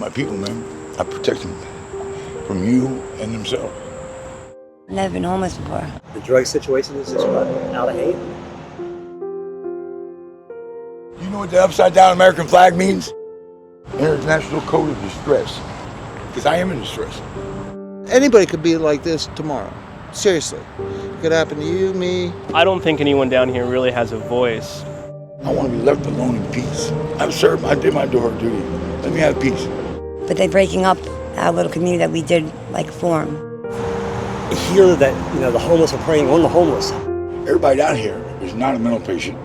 my people, man. I protect them from you and themselves. I've never been homeless before. The drug situation is just out of hand. You know what the upside down American flag means? International Code of Distress. Because I am in distress. Anybody could be like this tomorrow. Seriously. It could happen to you, me. I don't think anyone down here really has a voice. I want to be left alone in peace. I've served, I did my door duty. Let me have peace. But they're breaking up our little community that we did form. You hear that, the homeless are preying on the homeless. Everybody down here is not a mental patient.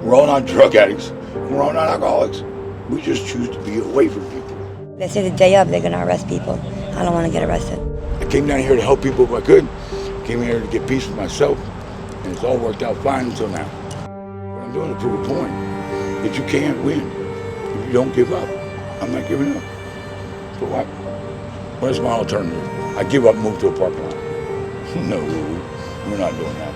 We're all not drug addicts. We're all not alcoholics. We just choose to be away from people. They say the day of they're going to arrest people. I don't want to get arrested. I came down here to help people if I could. Came here to get peace with myself, and it's all worked out fine until now. What I'm doing is to prove a point that you can't win if you don't give up. I'm not giving up. So what is my alternative? I give up and move to a parking lot. No, we're not doing that.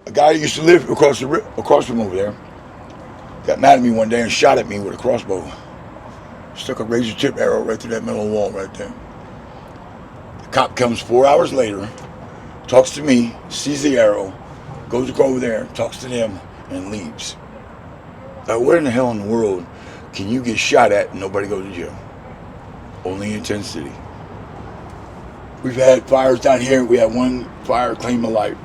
A guy who used to live across from over there got mad at me one day and shot at me with a crossbow. Stuck a razor tip arrow right through that middle wall right there. The cop comes 4 hours later, talks to me, sees the arrow, goes to go over there, talks to them, and leaves. Now, where in the hell in the world can you get shot at and nobody go to jail? Only in Tent City. We've had fires down here. We had one fire claim a life.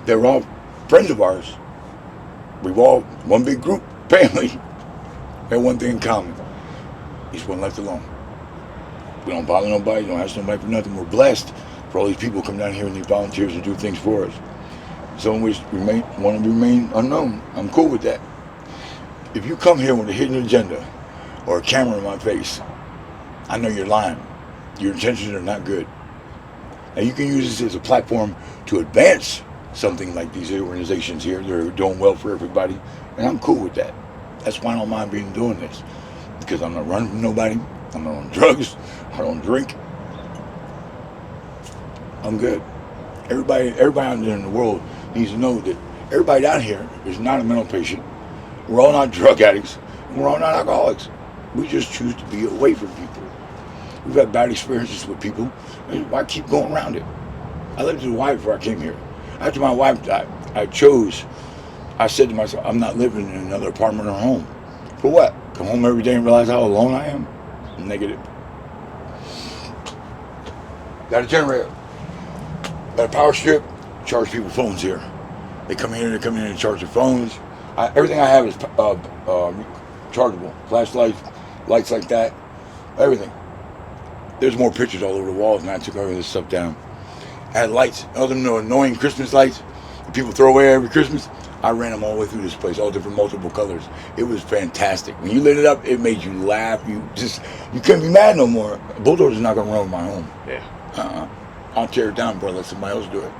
They were all friends of ours. We've all, one big group, family, had one thing in common. Each one left alone. We don't bother nobody, don't ask nobody for nothing. We're blessed for all these people come down here and they volunteers and do things for us. Some of which want to remain unknown. I'm cool with that. If you come here with a hidden agenda or a camera in my face, I know you're lying. Your intentions are not good. Now you can use this as a platform to advance something like these organizations here. They're doing well for everybody, and I'm cool with that. That's why I don't mind being doing this, because I'm not running from nobody. I'm not on drugs. I don't drink. I'm good. Everybody out there in the world needs to know that everybody out here is not a mental patient. We're all not drug addicts. We're all not alcoholics. We just choose to be away from people. We've had bad experiences with people. Why keep going around it? I lived with a wife before I came here. After my wife died, I said to myself, I'm not living in another apartment or home. For what? Come home every day and realize how alone I am? Negative. Got a generator. Got a power strip. Charge people phones here. They come in and charge their phones. Everything I have is chargeable. Flashlights, lights like that, everything. There's more pictures all over the walls, and I took all of this stuff down. I had lights, other than the annoying Christmas lights that people throw away every Christmas. I ran them all the way through this place, all different multiple colors. It was fantastic. When you lit it up, it made you laugh. You couldn't be mad no more. A bulldozer's not gonna run over my home. Yeah. I'll tear it down, bro. Let somebody else do it.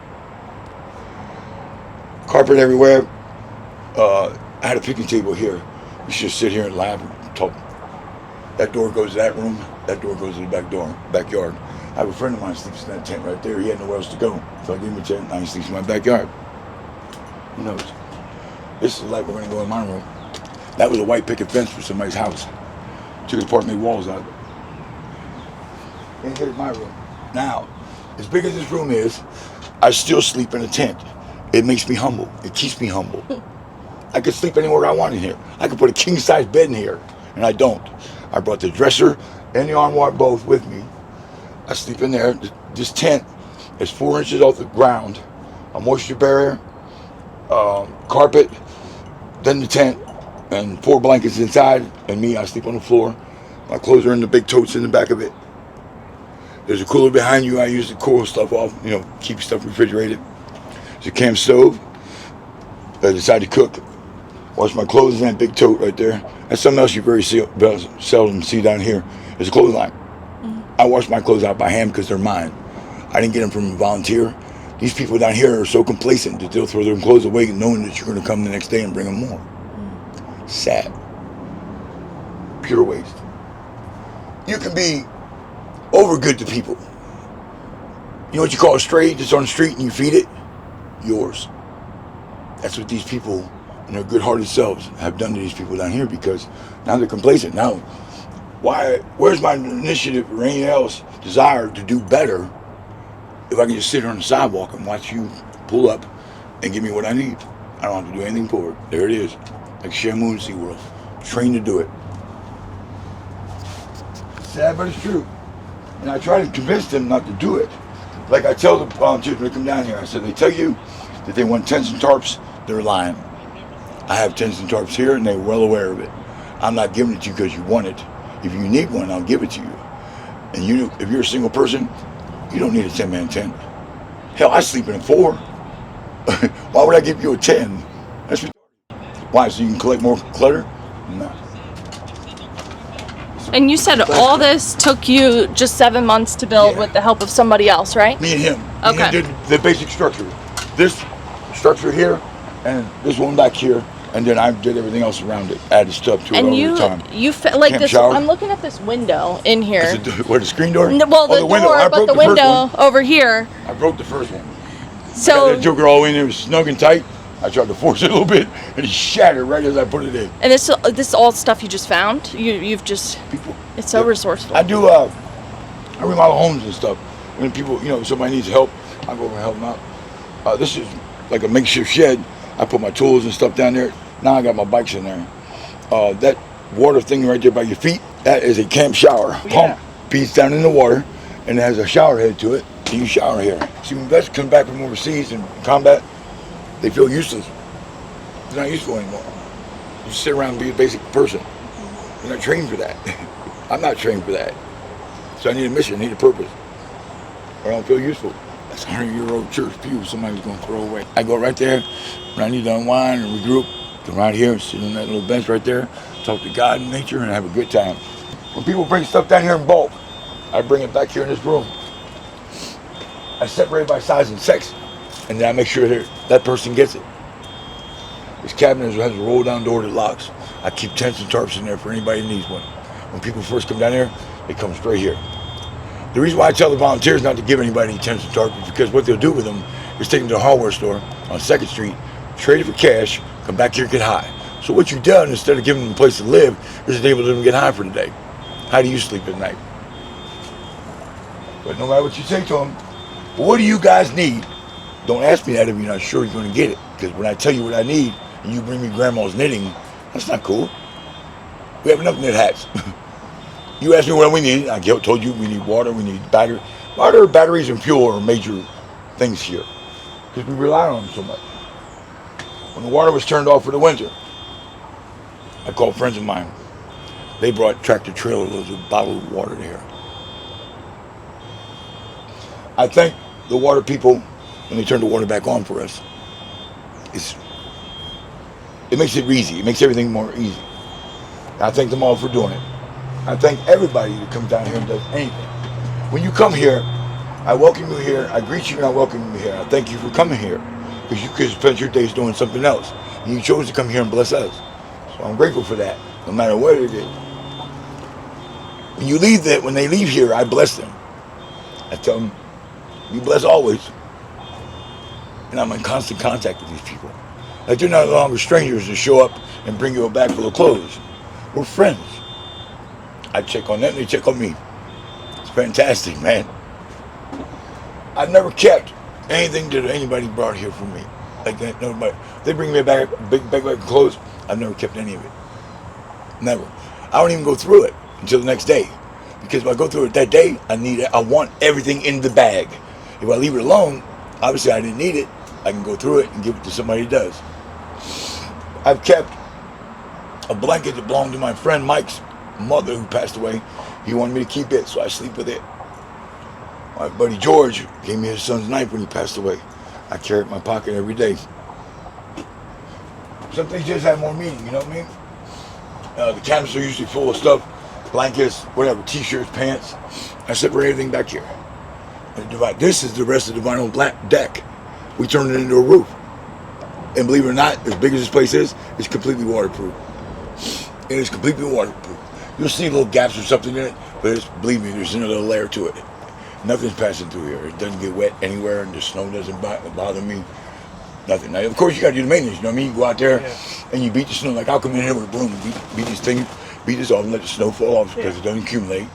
Carpet everywhere. I had a picnic table here. You should sit here and laugh and talk. That door goes to that room. That door goes to the backyard. I have a friend of mine sleeps in that tent right there. He had nowhere else to go. So I gave him a tent. Now he sleeps in my backyard. Who knows? This is like we're going to go in my room. That was a white picket fence for somebody's house. Took his apartment walls out. And here's my room. Now, as big as this room is, I still sleep in a tent. It makes me humble. It keeps me humble. I could sleep anywhere I want in here. I could put a king-size bed in here, and I don't. I brought the dresser and the armoire both with me. I sleep in there. This tent is 4 inches off the ground. I a moisture barrier, carpet, then the tent, and 4 blankets inside, and me, I sleep on the floor. My clothes are in the big totes in the back of it. There's a cooler behind you. I use to cool stuff off, keep stuff refrigerated. There's a camp stove. I decide to cook. Wash my clothes in that big tote right there. That's something else you very seldom see down here. There's a clothesline. I wash my clothes out by hand because they're mine. I didn't get them from a volunteer. These people down here are so complacent that they'll throw their clothes away knowing that you're going to come the next day and bring them more. Sad. Pure waste. You can be over good to people. You know what you call a stray that's on the street and you feed it? Yours. That's what these people and their good-hearted selves have done to these people down here, because now they're complacent. Now, where's my initiative or anything else desire to do better if I can just sit here on the sidewalk and watch you pull up and give me what I need? I don't have to do anything for it. There it is. Like Shamu and SeaWorld. Trained to do it. Sad, but it's true. And I try to convince them not to do it. Like I tell the volunteers when they come down here, I said, they tell you that they want tents and tarps, they're lying. I have tents and tarps here, and they're well aware of it. I'm not giving it to you because you want it. If you need one, I'll give it to you. And if you're a single person, you don't need a 10-man tent. Hell, I sleep in a 4. Why would I give you a 10? That's why? So you can collect more clutter? No. And you said all this took you just 7 months to build with the help of somebody else, right? Me and him. Okay. Me and him did the basic structure. This structure here, and this one back here, and then I did everything else around it. Added stuff to it all the time. You like Camp this. shower. I'm looking at this window in here. What, the screen door? No, well, the window. door, but the window over here. I broke the first one. So I got that joker all in there, it was snug and tight. I tried to force it a little bit, and it shattered right as I put it in. And this is all stuff you just found. You've just. People. It's so resourceful. I do. I remodel homes and stuff. When people, if somebody needs help, I go over and help them out. This is like a makeshift shed. I put my tools and stuff down there. Now I got my bikes in there. That water thing right there by your feet, that is a camp shower. Pump feeds down in the water, and it has a shower head to it. So you shower here. See, when vets come back from overseas in combat, they feel useless. They're not useful anymore. You sit around and be a basic person. You're not trained for that. I'm not trained for that. So I need a mission, I need a purpose. Or I don't feel useful. That's a 100-year-old church pew somebody's going to throw away. I go right there when I need to unwind and regroup. Come right here, sit on that little bench right there, talk to God and nature, and have a good time. When people bring stuff down here in bulk, I bring it back here in this room. I separate by size and sex, and then I make sure that person gets it. This cabinet has a roll-down door that locks. I keep tents and tarps in there for anybody who needs one. When people first come down here, they come straight here. The reason why I tell the volunteers not to give anybody any tents and tarps is because what they'll do with them is take them to a hardware store on 2nd Street, trade it for cash, come back here and get high. So what you've done, instead of giving them a place to live, is enable them to get high for the day. How do you sleep at night? But no matter what you say to them, what do you guys need? Don't ask me that if you're not sure you're going to get it. Because when I tell you what I need, and you bring me grandma's knitting, that's not cool. We have enough knit hats. You asked me what we need, I told you we need water, we need battery. Water, batteries, and fuel are major things here. Because we rely on them so much. When the water was turned off for the winter, I called friends of mine. They brought tractor trailer loads of bottled water here. I thank the water people when they turn the water back on for us. It makes it easy. It makes everything more easy. I thank them all for doing it. I thank everybody that comes down here and does anything. When you come here, I welcome you here. I greet you and I welcome you here. I thank you for coming here because you could spend your days doing something else. And you chose to come here and bless us. So I'm grateful for that, no matter what it is. When they leave here, I bless them. I tell them, be blessed always. And I'm in constant contact with these people. Like they're no longer strangers that show up and bring you a bag full of clothes. We're friends. I check on them, they check on me. It's fantastic, man. I've never kept anything that anybody brought here for me. Like that, nobody. They bring me a big bag of clothes. I've never kept any of it. Never. I don't even go through it until the next day. Because if I go through it that day, I want everything in the bag. If I leave it alone, obviously I didn't need it. I can go through it and give it to somebody who does. I've kept a blanket that belonged to my friend Mike's mother who passed away. He wanted me to keep it, so I sleep with it. My buddy George gave me his son's knife when he passed away. I carry it in my pocket every day. Some things just have more meaning, you know what I mean? The cabinets are usually full of stuff, blankets, whatever, t-shirts, pants. I separate everything back here. And this is the rest of the vinyl black deck. We turned it into a roof. And believe it or not, as big as this place is, it's completely waterproof. It is completely waterproof. You'll see little gaps or something in it, but believe me, there's another layer to it. Nothing's passing through here. It doesn't get wet anywhere, and the snow doesn't bother me. Nothing. Now, of course, you got to do the maintenance. You know what I mean? You go out there and you beat the snow. Like I'll come in here with a broom and beat these things, beat this off, and let the snow fall off because it doesn't accumulate.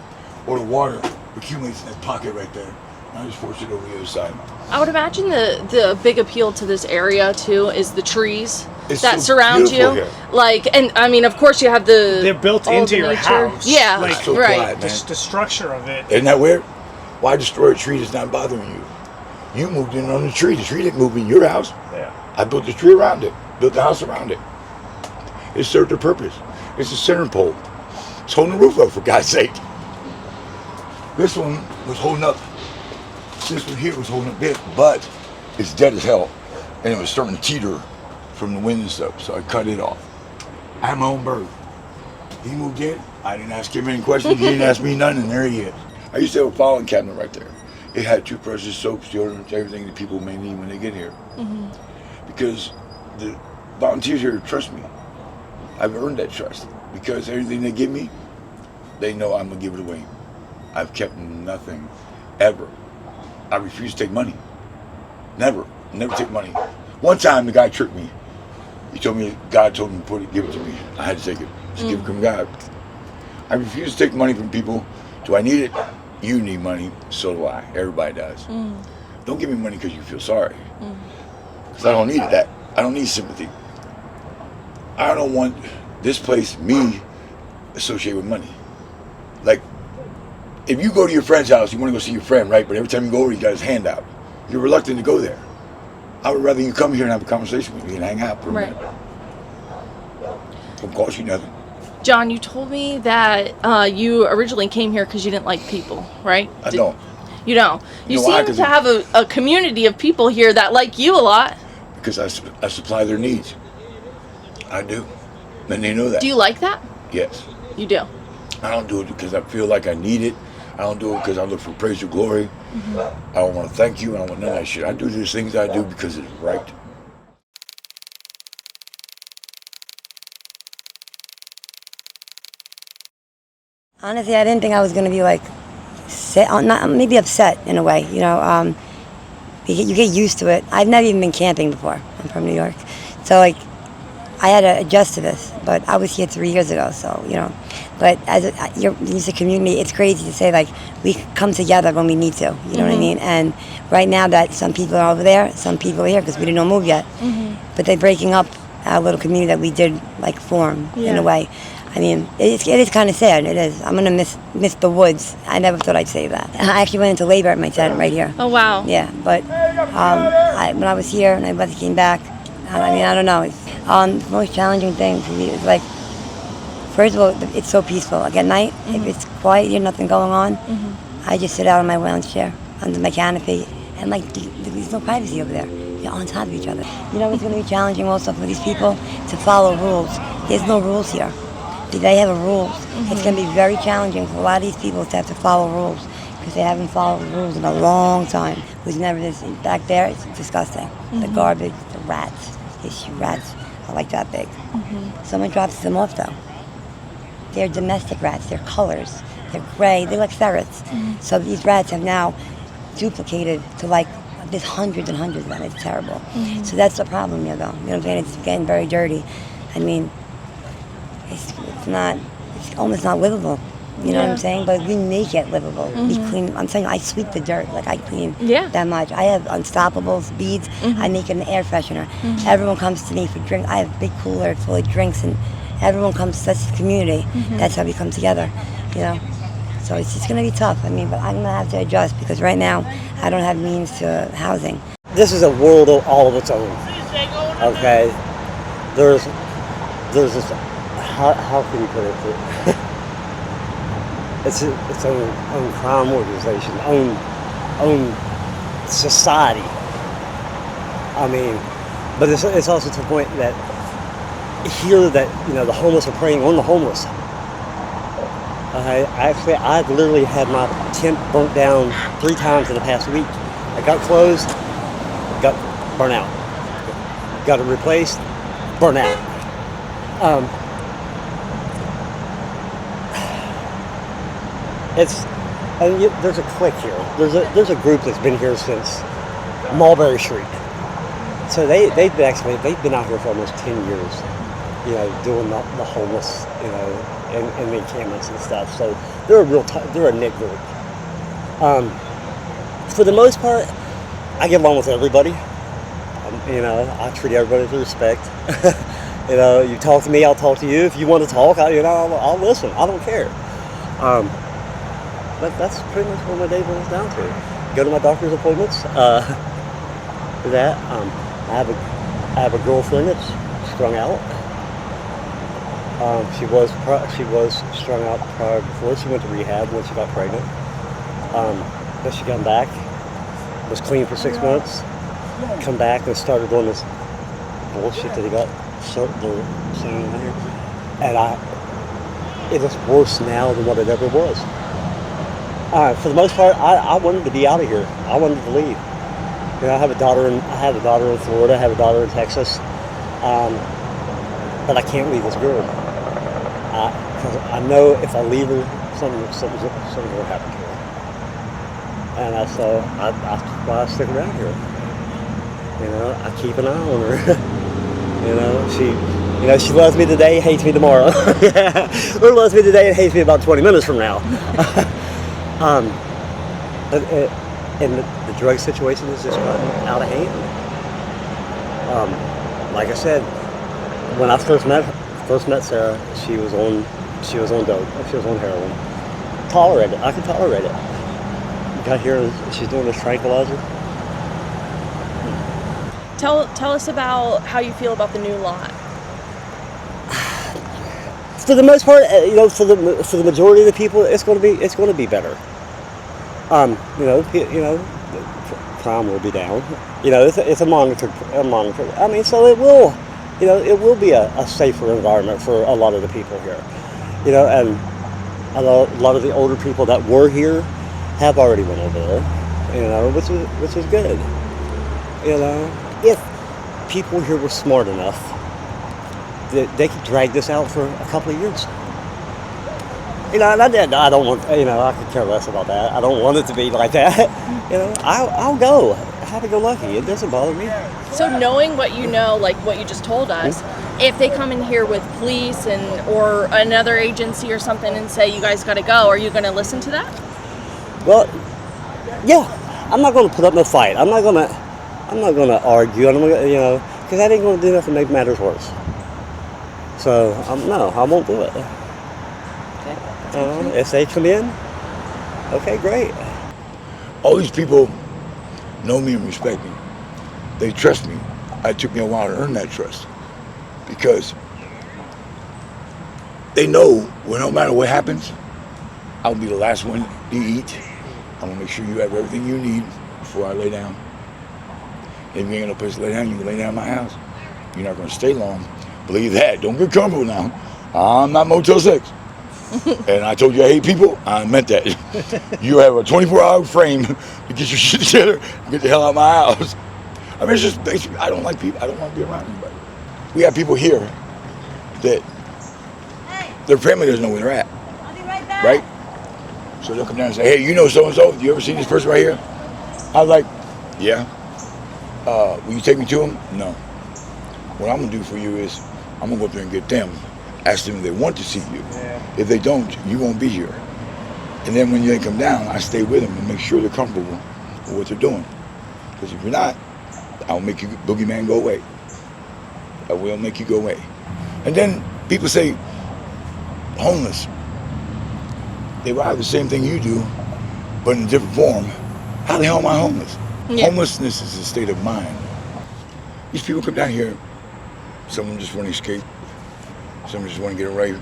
Or the water accumulates in that pocket right there. I just force it over the other side. I would imagine the big appeal to this area too is the trees It's that so surround you. beautiful here. Like, and I mean, of course, you have They're built all into the your nature. house. Yeah, Like, It's so right. quiet, man. the structure of it. Isn't that weird? Why destroy a tree that's not bothering you? You moved in on the tree. The tree didn't move in your house. Yeah. I built the tree around it. Built the house around it. It served a purpose. It's a center pole. It's holding the roof up, for God's sake. This one was holding up. This one here was holding up bit, but it's dead as hell. And it was starting to teeter from the wind and stuff, so I cut it off. I had my own bird. He moved in. I didn't ask him any questions. He didn't ask me none, and there he is. I used to have a filing cabinet right there. It had toothbrushes, soaps, deodorants, everything that people may need when they get here. Mm-hmm. Because the volunteers here trust me. I've earned that trust. Because everything they give me, they know I'm going to give it away. I've kept nothing, ever. I refuse to take money. Never take money. One time the guy tricked me. He told me God told him to give it to me. I had to take it. Just give it from God. I refuse to take money from people. Do I need it? You need money. So do I. Everybody does. Don't give me money because you feel sorry. Because I don't need that. I don't need sympathy. I don't want this place, me, associated with money. Like, if you go to your friend's house, you want to go see your friend, right? But every time you go over, he got his hand out. You're reluctant to go there. I would rather you come here and have a conversation with me and hang out for a minute. Don't cost you nothing. John, you told me that you originally came here because you didn't like people, right? I don't. You don't. You know why? seem 'Cause to have a community of people here that like you a lot. Because I supply their needs. I do. And they know that. Do you like that? Yes. You do. I don't do it because I feel like I need it. I don't do it because I look for praise or glory. I don't want to thank you. I don't want none of that shit. I do these things I do because it's right. Honestly, I didn't think I was going to be like, maybe upset in a way, you know. You get used to it. I've never even been camping before. I'm from New York. So, like, I had to adjust to this. But I was here 3 years ago, so, you know. But as a community, it's crazy to say, like, we come together when we need to, you know what I mean? And right now that some people are over there, some people are here because we didn't move yet. But they're breaking up our little community that we did, like, form in a way. I mean, it is kind of sad. It is. I'm gonna miss the woods. I never thought I'd say that. I actually went into labor at my tent right here. Oh wow. Yeah, but when I was here and I came back, I mean, I don't know. The most challenging thing for me is like, first of all, it's so peaceful. Like at night, if it's quiet, there's nothing going on. I just sit out on my lounge chair under my canopy, and like there's no privacy over there. You're on top of each other. You know, it's gonna be challenging also for these people to follow rules. There's no rules here. They have rules. It's going to be very challenging for a lot of these people to have to follow rules because they haven't followed the rules in a long time. Who's never this back there? It's disgusting. The garbage, the rats. They shoot rats are like that big. Someone drops them off though. They're domestic rats. They're colors. They're gray. They're like ferrets. So these rats have now duplicated to like there's hundreds and hundreds of them. It's terrible. So that's the problem here though. You know what I'm saying? It's getting very dirty. I mean, it's almost not livable. You know what I'm saying? But we make it livable. We clean. I'm saying I sweep the dirt. Like I clean that much. I have Unstoppables beads. I make an air freshener. Everyone comes to me for drinks. I have a big cooler full of drinks, and everyone comes. That's the community. That's how we come together. You know. So it's just gonna be tough. I mean, but I'm gonna have to adjust because right now I don't have means to housing. this is a world all of its own. Okay, there's this. How can you put it? It's its own crime organization, own society. I mean, but it's also to the point that here that the homeless are preying on the homeless. I've literally had my tent burnt down 3 times in the past week. I got closed, got burnt out. Got it replaced, burnt out. There's a clique here. There's a group that's been here since Mulberry Street. So they've been out here for almost 10 years, doing the homeless, and the encampments and stuff. So they're a knit group. For the most part, I get along with everybody. I treat everybody with respect. You talk to me, I'll talk to you. If you want to talk, I'll listen. I don't care. But that's pretty much what my day boils down to. Go to my doctor's appointments. I have a girlfriend that's strung out. She was strung out prior before. She went to rehab when she got pregnant. Then she got back, was clean for 6 months, come back and started doing this bullshit that he got saying here. And it is worse now than what it ever was. For the most part, I wanted to be out of here. I wanted to leave. I have a daughter in Florida. I have a daughter in Texas. But I can't leave this girl. Because I know if I leave her, something's going to happen to her. And that's why I stick around here. I keep an eye on her. She loves me today, hates me tomorrow. Or loves me today and hates me about 20 minutes from now. And the drug situation has just gotten out of hand. Like I said, when I first met Sarah, she was on dope. She was on heroin. I could tolerate it. Got here and she's doing this tranquilizer. Tell us about how you feel about the new lot. For the most part, for the majority of the people, it's going to be better. Crime will be down. It's a monitor. I mean, so it will be a safer environment for a lot of the people here. And a lot of the older people that were here have already went over there. Which is good. If people here were smart enough, they could drag this out for a couple of years. I don't want. I could care less about that. I don't want it to be like that. I'll go. Happy-go-lucky. It doesn't bother me. So knowing what you know, like what you just told us, if they come in here with police or another agency or something and say you guys got to go, are you going to listen to that? Well, yeah. I'm not going to put up no fight. I'm not going to argue. Because that ain't going to do nothing to make matters worse. So no, I won't do it. If they come in, okay, great. All these people know me and respect me. They trust me. It took me a while to earn that trust because they know no matter what happens, I'll be the last one to eat. I'm gonna make sure you have everything you need before I lay down. If you ain't got no place to lay down, you can lay down in my house. You're not gonna stay long. Believe that. Don't get comfortable now. I'm not Motel 6. And I told you I hate people, I meant that. You have a 24-hour frame to get your shit together and get the hell out of my house. I mean, it's just basically, I don't like people. I don't want to be around anybody. We have people here that their family doesn't know where they're at. I'll be right back. Right? So they'll come down and say, hey, you know so-and-so? You ever seen this person right here? I was like, yeah. Will you take me to him? No. What I'm going to do for you is I'm going to go up there and get them. Ask them if they want to see you. Yeah. If they don't, you won't be here. And then when they come down, I stay with them and make sure they're comfortable with what they're doing. Because if you're not, I'll make you, boogeyman, go away. I will make you go away. And then people say, homeless. They will have the same thing you do, but in a different form. How the hell am I homeless? Yeah. Homelessness is a state of mind. These people come down here, some of them just want to escape, some just want to get away,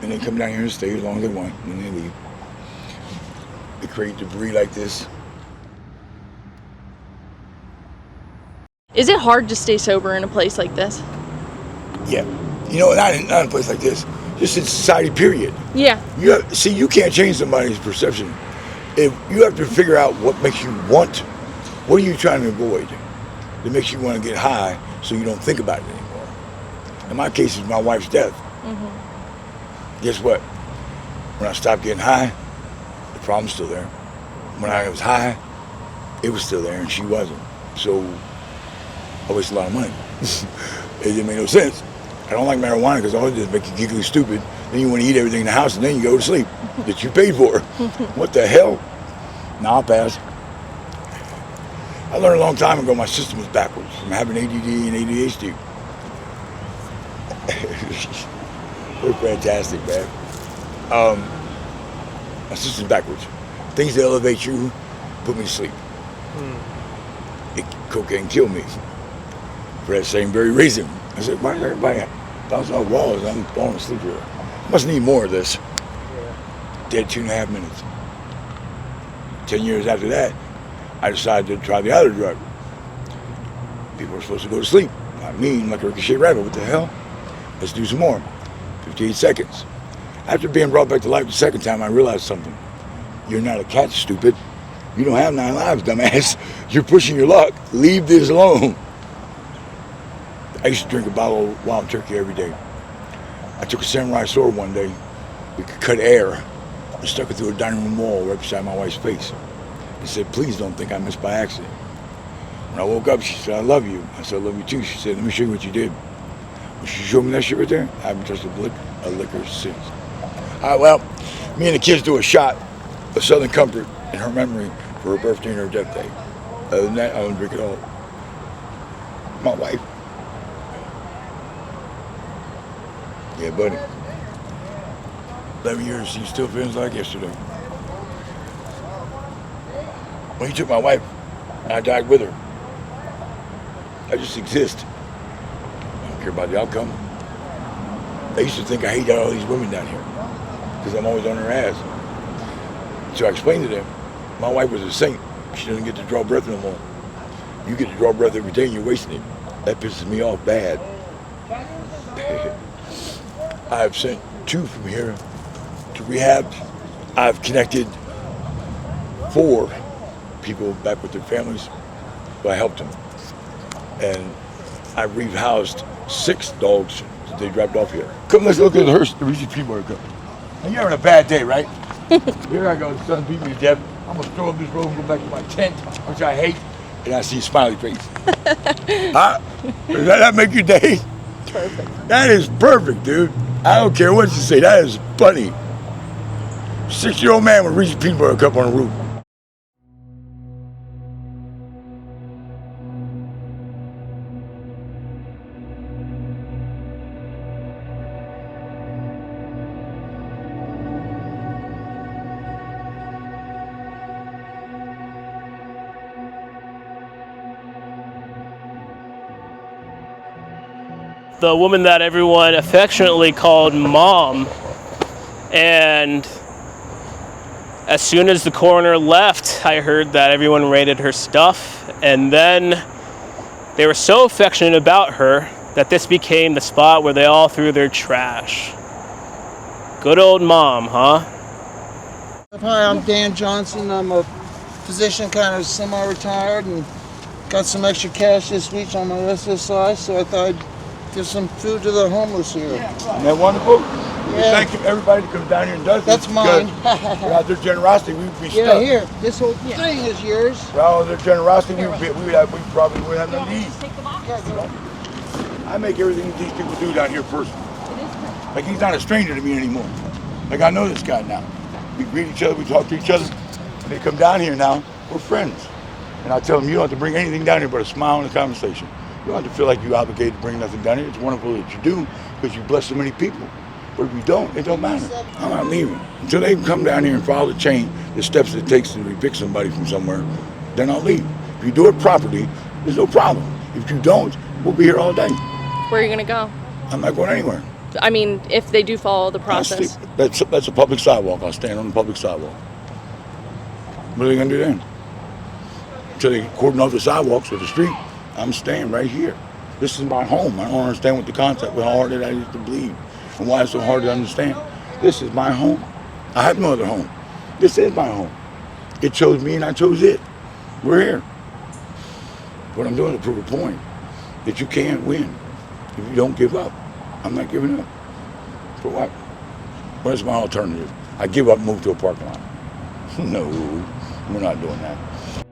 and they come down here and stay as long as they want, and then they leave. They create debris like this. Is it hard to stay sober in a place like this? Yeah. You know, not in a place like this, just in society, period. Yeah. You can't change somebody's perception. If you have to figure out what makes you want, what are you trying to avoid that makes you want to get high so you don't think about it anymore. In my case, it's my wife's death. Guess what? When I stopped getting high, the problem's still there. When I was high, it was still there and she wasn't. So I wasted a lot of money. It didn't make no sense. I don't like marijuana because all it does is make you giggly stupid. Then you want to eat everything in the house and then you go to sleep that you paid for. What the hell? Now I'll pass. I learned a long time ago my system was backwards from having ADD and ADHD. They're fantastic, man. My system's backwards. Things that elevate you put me to sleep. Cocaine killed me for that same very reason. I said, why everybody bounce off walls? I'm falling asleep here. Must need more of this. Dead 2.5 minutes. 10 years after that, I decided to try the other drug. People are supposed to go to sleep. Not me, I'm like a ricochet rabbit. What the hell? Let's do some more. 58 seconds. After being brought back to life the second time, I realized something. You're not a cat, stupid. You don't have 9 lives, dumbass. You're pushing your luck. Leave this alone. I used to drink a bottle of wild turkey every day. I took a samurai sword one day. We could cut air. I stuck it through a dining room wall right beside my wife's face. He said, please don't think I missed by accident. When I woke up, she said, I love you. I said, I love you too. She said, let me show you what you did. When she showed me that shit right there, I haven't touched a liquor since. All right, well, me and the kids do a shot of Southern Comfort in her memory for her birthday and her death day. Other than that, I don't drink at all. My wife. Yeah, buddy. 11 years, she still feels like yesterday. When he took my wife, I died with her. I just exist. I don't care about the outcome. They used to think I hated all these women down here because I'm always on her ass. So I explained to them, my wife was a saint. She doesn't get to draw breath no more. You get to draw breath every day and you're wasting it. That pisses me off bad. I've sent 2 from here to rehab. I've connected 4 people back with their families. So I helped them. And I rehoused 6 dogs that they dropped off here. Come, let's look at the Reese's Peanut Butter Cup. Now you're having a bad day, right? Here I go, the sun beat me to death. I'm gonna throw up this road and go back to my tent, which I hate, and I see a smiley face. Huh? Does that make your day? Perfect. That is perfect, dude. I don't care what you say, that is funny. 6-year-old man with Reese's Peanut Butter Cup on the roof. The woman that everyone affectionately called Mom. And as soon as the coroner left, I heard that everyone raided her stuff. And then they were so affectionate about her that this became the spot where they all threw their trash. Good old Mom, huh? Hi, I'm Dan Johnson. I'm a physician, kind of semi-retired, and got some extra cash this week on my SSI, so I thought I'd give some food to the homeless here. Isn't that wonderful? Yeah. Thank you, everybody that comes down here and does this. That's mine. Without their generosity, we'd be stuck. Yeah, here. This whole thing is yours. Without their generosity, we probably wouldn't have nothing to eat. I make everything that these people do down here personal. Like, he's not a stranger to me anymore. Like, I know this guy now. We greet each other, we talk to each other. When they come down here now, we're friends. And I tell them, you don't have to bring anything down here but a smile and a conversation. You don't have to feel like you're obligated to bring nothing down here. It's wonderful that you do because you bless so many people. But if you don't, it don't matter. I'm not leaving. Until they come down here and follow the chain, the steps it takes to evict somebody from somewhere, then I'll leave. If you do it properly, there's no problem. If you don't, we'll be here all day. Where are you gonna go? I'm not going anywhere. I mean, if they do follow the I'll stay- process. That's a public sidewalk. I'll stand on the public sidewalk. What are they gonna do then? Until they cordon off the sidewalks or the street, I'm staying right here. This is my home. I don't understand what the concept, how hard it is to believe, and why it's so hard to understand. This is my home. I have no other home. This is my home. It chose me and I chose it. We're here. What I'm doing is to prove a point that you can't win if you don't give up. I'm not giving up. For what? What is my alternative? I give up and move to a parking lot. No, we're not doing that.